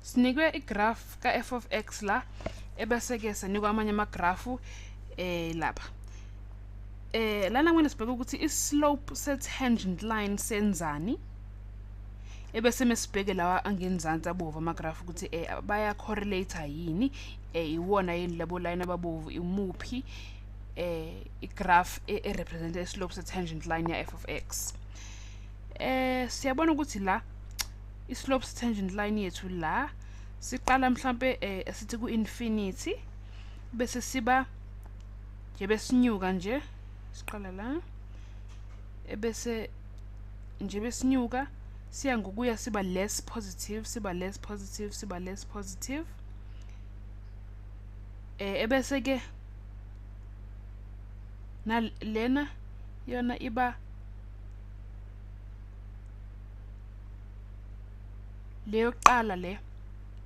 sinikwe igraph ka f of x la ebese ke sinikwa amanye amagrafu lapha lana kumele sibheke ukuthi islope se-tangent line senzani ebese mesibheke lawa angenzansi above amagrafu ukuthi baya correlate yini iwona yini labo line ababovu imuphi igraph represent islope se-tangent line ya f of x. Siyabona ukuthi la islope se-tangent line yethu la siqala mhlambe sithi ku infinity bese siba nje besinyuka nje siqala la ebese nje besinyuka siya ngokuya siba less positive ebese ke lena yona iba leyo qala le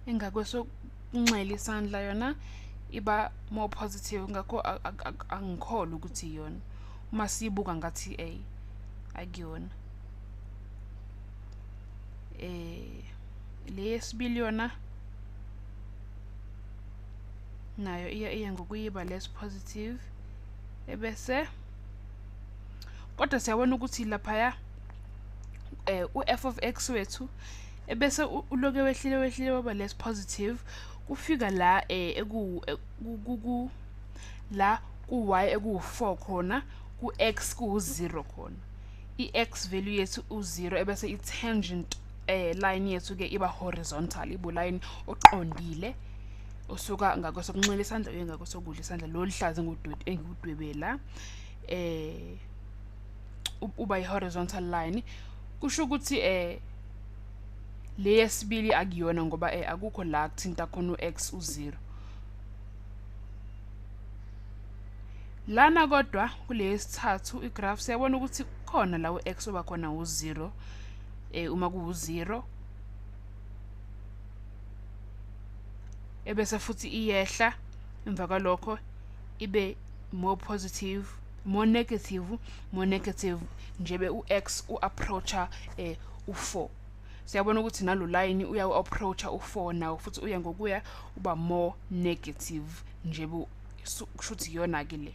engakweso kunxele isandla yona iba more positive ngakho angikholwa ukuthi yona uma sibuka ngathi akuyona le yesibili yona nayo iya ngokuyiba less positive ebese kodwa siyabona ukuthi lapha u f of x wethu ebese uloke wehlile waba less positive kufika la la ku y eku4 khona ku x ku0 khona i-x value yethu u0 ebese i-tangent line yethu ke iba horizontal ibu line oqondile osuka ngakwesokunxele isandla uye ngakwesokudla isandla lo lihlaza engudwebela uba i-horizontal line kusho ukuthi le yesibili akuyona ngoba akukho la kuthinta khona u-x u0 lana kodwa kule yesithathu igraph siyabona ukuthi khona la u-x oba khona u0 uma ku0 ebese futhi iyehla emva kwalokho ibe more negative njebe u-x u-approacha u4 siyabona ukuthi nalo line uya-approacha u4 nawo futhi uya ngokuya uba more negative njebe kusho ukuthi iyona ke le